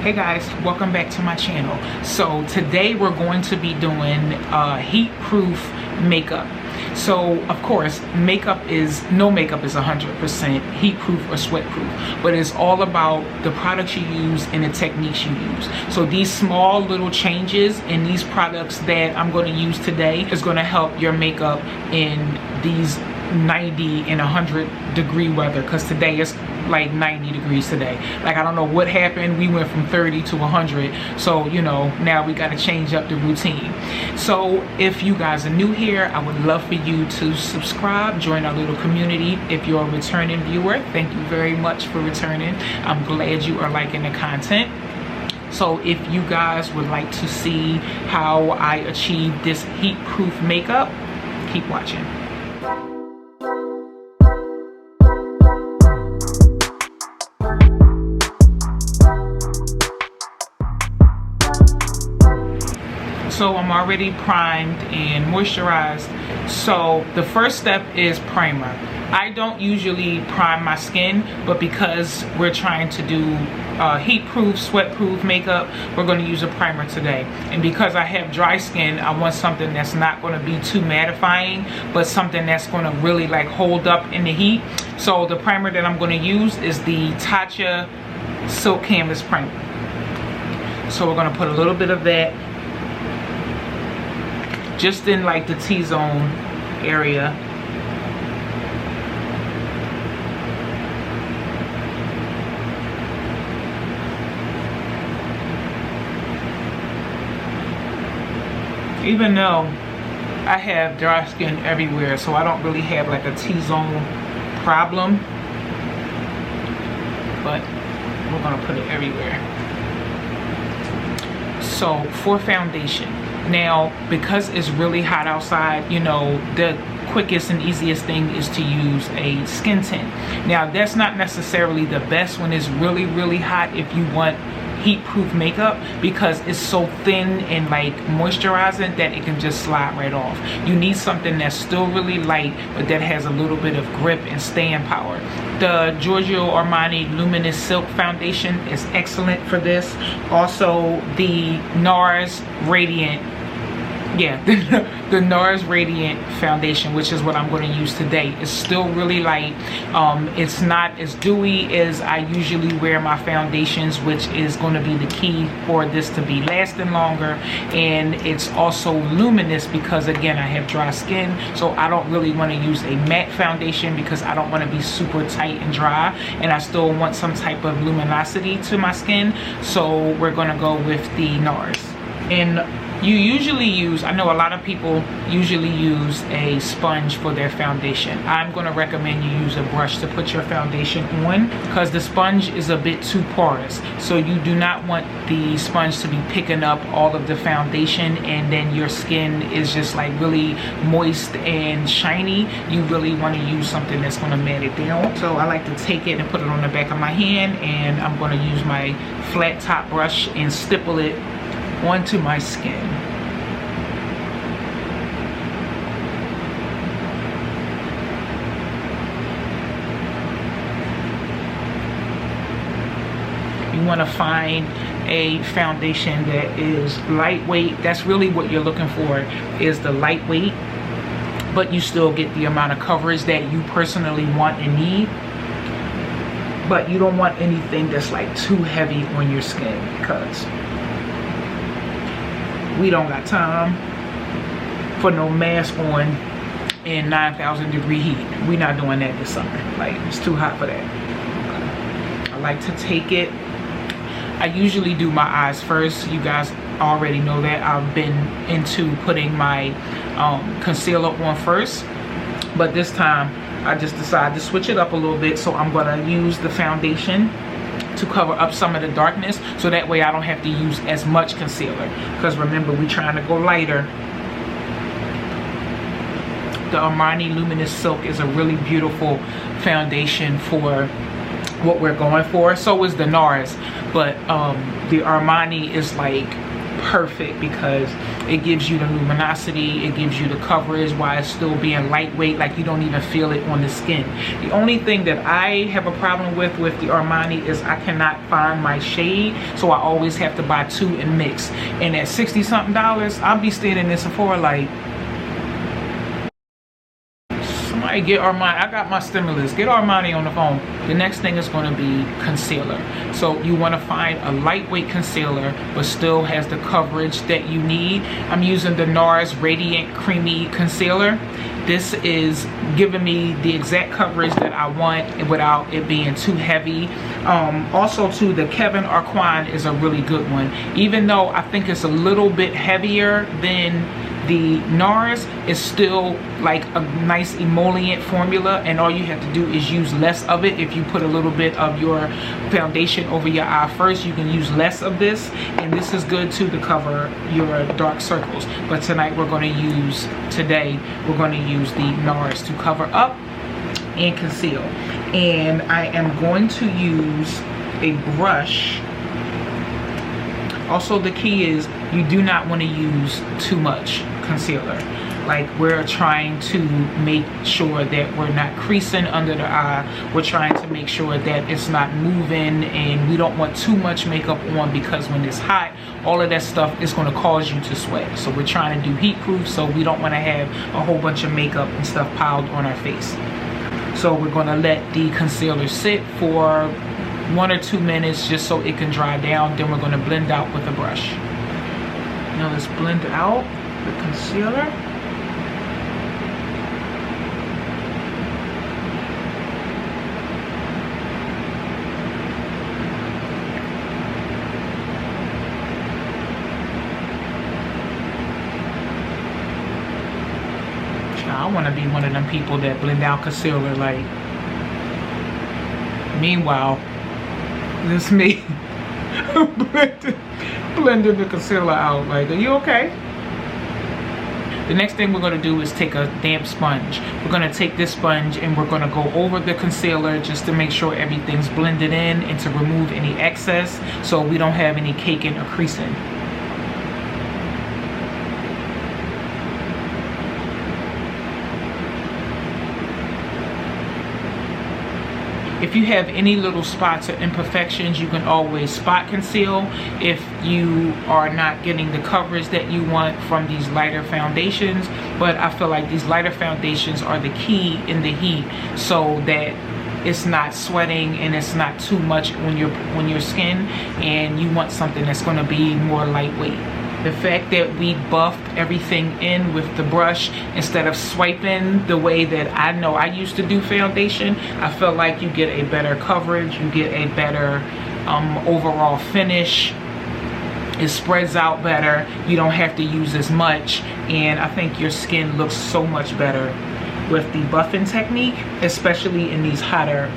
Hey guys, welcome back to my channel. So today we're going to be doing heat proof makeup. So of course no makeup is 100% heat proof or sweat proof, but it's all about the products you use and the techniques you use. So these small little changes in these products that I'm going to use today is going to help your makeup in these 90 and 100 degree weather, because today it's like 90 degrees today. Like, I don't know what happened. We went from 30 to 100, so you know, now we got to change up the routine. So if you guys are new here, I would love for you to subscribe, join our little community. If you're a returning viewer, thank you very much for returning. I'm glad you are liking the content. So if you guys would like to see how I achieve this heat proof makeup, keep watching. So I'm already primed and moisturized. So the first step is primer. I don't usually prime my skin, but because we're trying to do heat proof, sweat proof makeup, we're going to use a primer today. And because I have dry skin, I want something that's not going to be too mattifying, but something that's going to really like hold up in the heat. So the primer that I'm going to use is the Tatcha Silk Canvas Primer. So we're going to put a little bit of that just in like the T-zone area. Even though I have dry skin everywhere, so I don't really have like a T-zone problem, but we're gonna put it everywhere. So for foundation, now because it's really hot outside, you know, the quickest and easiest thing is to use a skin tint. Now that's not necessarily the best when it's really hot if you want heat proof makeup, because it's so thin and like moisturizing that it can just slide right off. You need something that's still really light, but that has a little bit of grip and staying power. The Giorgio Armani Luminous Silk Foundation is excellent for this. Also the NARS Radiant, the NARS Radiant foundation, which is what I'm going to use today, is still really light. It's not as dewy as I usually wear my foundations, which is going to be the key for this to be lasting longer. And it's also luminous because again, I have dry skin, so I don't really want to use a matte foundation because I don't want to be super tight and dry, and I still want some type of luminosity to my skin. So we're going to go with the NARS. And you usually use, I know a lot of people usually use a sponge for their foundation. I'm going to recommend you use a brush to put your foundation on, because the sponge is a bit too porous. So you do not want the sponge to be picking up all of the foundation and then your skin is just like really moist and shiny. You really want to use something that's going to mat it down. So I like to take it and put it on the back of my hand, and I'm going to use my flat top brush and stipple it onto my skin. You want to find a foundation that is lightweight. That's really what you're looking for, is the lightweight, but you still get the amount of coverage that you personally want and need. But you don't want anything that's like too heavy on your skin, because we don't got time for no mask on in 9,000 degree heat. We're not doing that this summer. Like, it's too hot for that. I like to take it. I usually do my eyes first. You guys already know that. I've been into putting my concealer on first, but this time I just decided to switch it up a little bit. So I'm gonna use the foundation to cover up some of the darkness, so that way I don't have to use as much concealer, because remember, we're trying to go lighter. The Armani Luminous Silk is a really beautiful foundation for what we're going for. So is the NARS, but the Armani is like perfect because it gives you the luminosity, it gives you the coverage while it's still being lightweight, like you don't even feel it on the skin. The only thing that I have a problem with the Armani is I cannot find my shade, so I always have to buy two and mix. And at $60-something, I'll be standing in Sephora like, somebody get Armani. I got my stimulus. Get Armani on the phone. The next thing is going to be concealer. So you want to find a lightweight concealer but still has the coverage that you need. I'm using the NARS Radiant Creamy Concealer. This is giving me the exact coverage that I want without it being too heavy. Also too, the Kevyn Aucoin is a really good one. Even though I think it's a little bit heavier than the NARS, is still like a nice emollient formula, and all you have to do is use less of it. If you put a little bit of your foundation over your eye first, you can use less of this, and this is good too to cover your dark circles. But today we're going to use the NARS to cover up and conceal. And I am going to use a brush. Also, the key is you do not want to use too much concealer. Like, we're trying to make sure that we're not creasing under the eye. We're trying to make sure that it's not moving, and we don't want too much makeup on because when it's hot, all of that stuff is going to cause you to sweat. So we're trying to do heat proof, so we don't want to have a whole bunch of makeup and stuff piled on our face. So we're going to let the concealer sit for 1 or 2 minutes just so it can dry down. Then we're going to blend out with a brush. Now let's blend out the concealer. I want to be one of them people that blend out concealer like. Meanwhile, this is me blending the concealer out. Like, are you okay? The next thing we're going to do is take a damp sponge. We're going to take this sponge and we're going to go over the concealer just to make sure everything's blended in and to remove any excess so we don't have any caking or creasing. If you have any little spots or imperfections, you can always spot conceal if you are not getting the coverage that you want from these lighter foundations. But I feel like these lighter foundations are the key in the heat so that it's not sweating and it's not too much on your skin, and you want something that's going to be more lightweight. The fact that we buffed everything in with the brush instead of swiping the way that I know I used to do foundation, I feel like you get a better coverage, you get a better overall finish. It spreads out better, you don't have to use as much, and I think your skin looks so much better with the buffing technique, especially in these hotter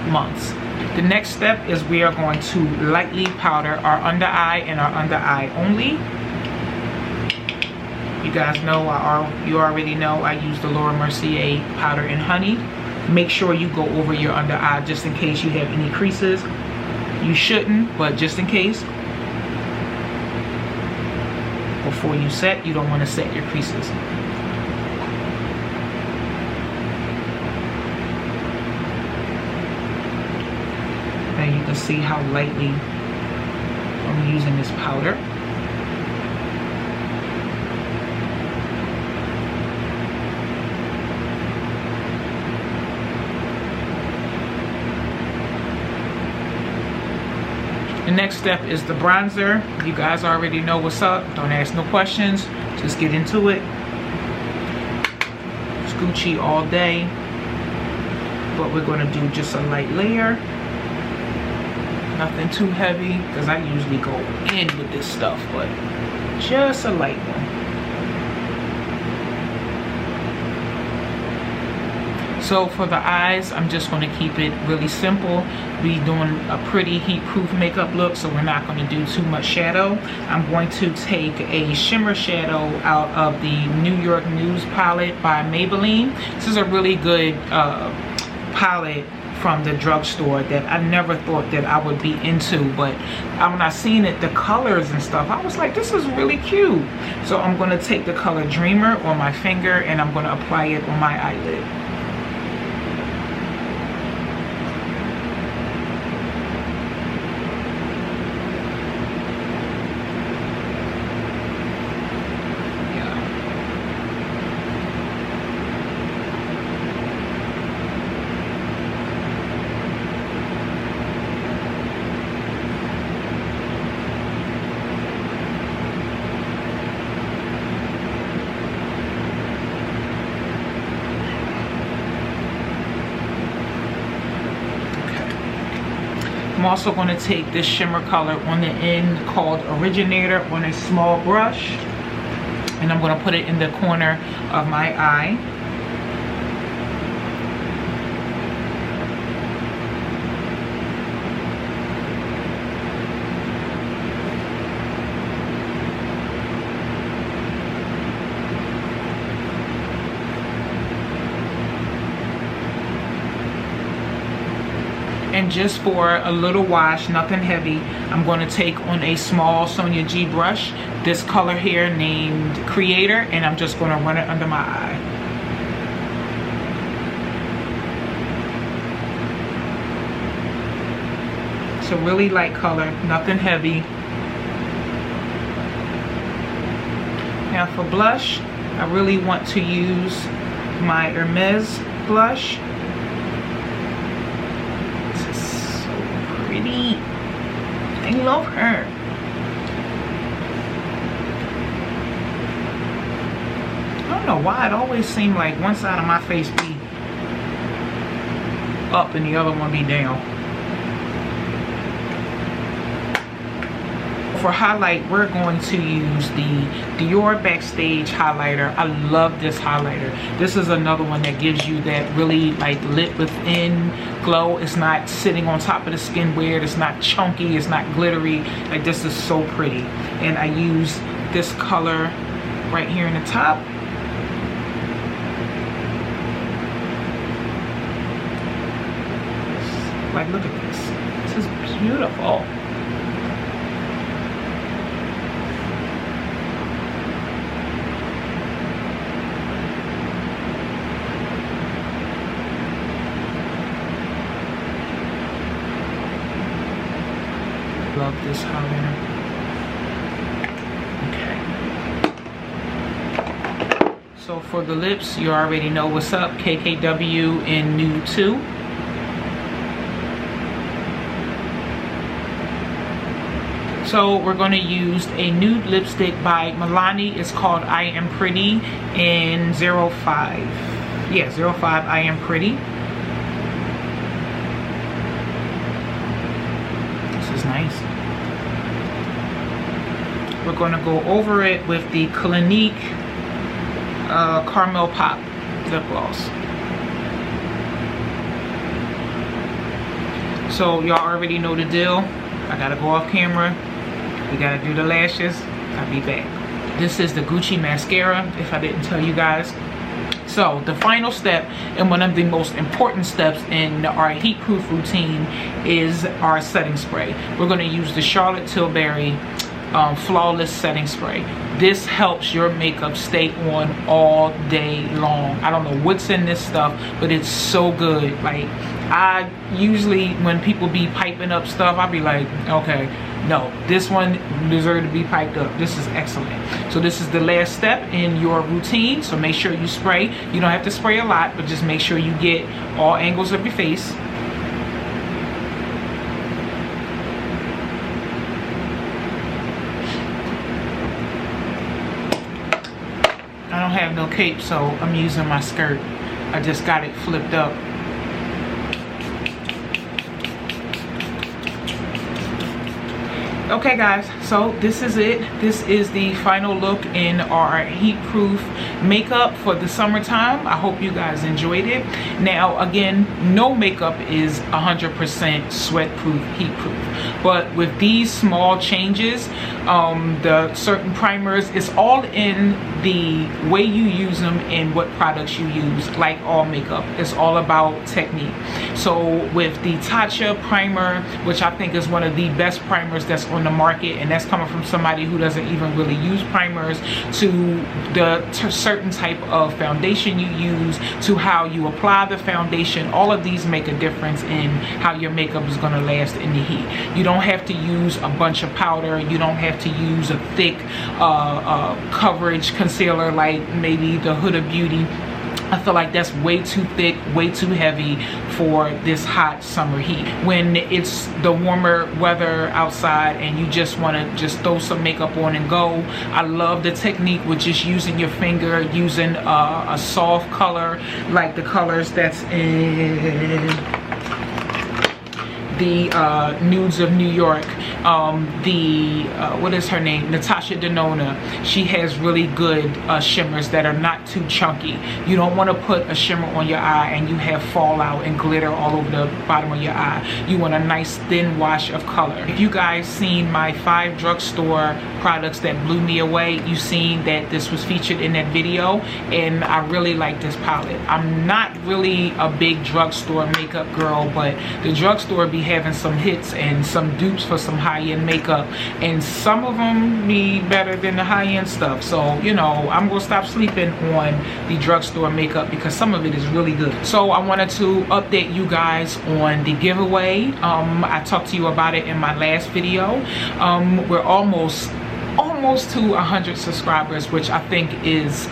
months. The next step is we are going to lightly powder our under eye and our under eye only. You guys know, you already know I use the Laura Mercier powder and honey. Make sure you go over your under eye just in case you have any creases. You shouldn't, but just in case. Before you set, you don't want to set your creases. And you can see how lightly I'm using this powder. The next step is the bronzer. You guys already know what's up. Don't ask no questions. Just get into it. It's Gucci all day. But we're going to do just a light layer. Nothing too heavy, because I usually go in with this stuff, but just a light one. So for the eyes, I'm just going to keep it really simple. We're doing a pretty heat-proof makeup look, so we're not going to do too much shadow. I'm going to take a shimmer shadow out of the New York News palette by Maybelline. This is a really good palette from the drugstore that I never thought that I would be into, but when I seen it, the colors and stuff, I was like, this is really cute. So I'm going to take the color Dreamer on my finger and I'm going to apply it on my eyelid. I'm also going to take this shimmer color on the end called Originator on a small brush, and I'm going to put it in the corner of my eye. And just for a little wash, nothing heavy, I'm going to take on a small Sonia G brush this color here named Creator, and I'm just going to run it under my eye. It's a really light color, nothing heavy. Now for blush, I really want to use my Hermes blush. I love her. I don't know why it always seemed like one side of my face be up and the other one be down. For highlight, we're going to use the Dior Backstage highlighter. I love this highlighter. This is another one that gives you that really like lit within glow. It's not sitting on top of the skin weird. It's not chunky. It's not glittery. Like, this is so pretty. And I use this color right here in the top. Like, look at this. This is beautiful. Love this highlighter. Okay. So for the lips, you already know what's up. KKW in Nude 2. So we're going to use a nude lipstick by Milani. It's called I Am Pretty in 05. Yeah, 05 I Am Pretty. Nice. We're going to go over it with the Clinique Caramel Pop lip gloss. So y'all already know the deal. I gotta go off camera. We gotta do the lashes. I'll be back. This is the Gucci mascara, if I didn't tell you guys. So the final step, and one of the most important steps in our heat proof routine, is our setting spray. We're going to use the Charlotte Tilbury Flawless Setting Spray. This helps your makeup stay on all day long. I don't know what's in this stuff, but it's so good. Like, I usually, when people be piping up stuff, I'll be like, okay, no, this one deserves to be piped up. This is excellent. So this is the last step in your routine. So make sure you spray. You don't have to spray a lot, but just make sure you get all angles of your face. I don't have no cape, so I'm using my skirt. I just got it flipped up. Okay guys, so this is it. This is the final look in our heat proof makeup for the summertime. I hope you guys enjoyed it. Now again, no makeup is 100% sweat proof, heat proof, but with these small changes, the certain primers, it's all in the way you use them and what products you use. Like all makeup, it's all about technique. So with the Tatcha primer, which I think is one of the best primers that's on the market, and that's coming from somebody who doesn't even really use primers, to the certain type of foundation you use, to how you apply the foundation, all of these make a difference in how your makeup is going to last in the heat. You don't have to use a bunch of powder, you don't have to use a thick coverage concealer like maybe the Huda Beauty. I feel like that's way too thick, way too heavy for this hot summer heat. When it's the warmer weather outside and you just want to just throw some makeup on and go, I love the technique with just using your finger, using a soft color like the colors that's in the Nudes of New York. What is her name? Natasha Denona. She has really good shimmers that are not too chunky. You don't want to put a shimmer on your eye and you have fallout and glitter all over the bottom of your eye. You want a nice thin wash of color. If you guys seen my 5 drugstore products that blew me away, you seen that this was featured in that video, and I really like this palette. I'm not really a big drugstore makeup girl, but the drugstore be having some hits and some dupes for some high-end makeup, and some of them be better than the high-end stuff. So you know, I'm gonna stop sleeping on the drugstore makeup because some of it is really good. So I wanted to update you guys on the giveaway. I talked to you about it in my last video. We're almost to 100 subscribers, which I think is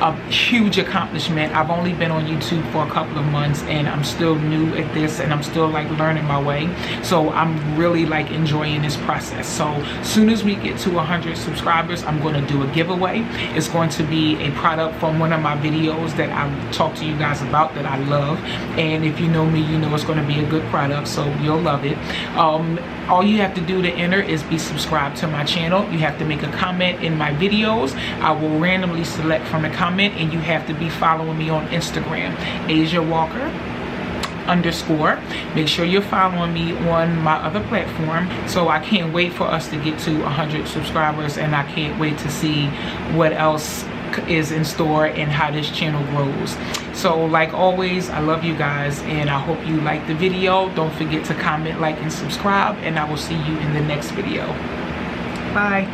a huge accomplishment. I've only been on YouTube for a couple of months and I'm still new at this and I'm still like learning my way. So I'm really like enjoying this process. So as soon as we get to 100 subscribers, I'm going to do a giveaway. It's going to be a product from one of my videos that I talk to you guys about that I love. And if you know me, you know it's going to be a good product, so you'll love it. All you have to do to enter is be subscribed to my channel. You have to make a comment in my videos. I will randomly select from a comment, and you have to be following me on Instagram, Asia Walker _. Make sure you're following me on my other platform. So I can't wait for us to get to 100 subscribers, and I can't wait to see what else is in store and how this channel grows. So like always, I love you guys and I hope you like the video. Don't forget to comment, like, and subscribe, and I will see you in the next video. Bye.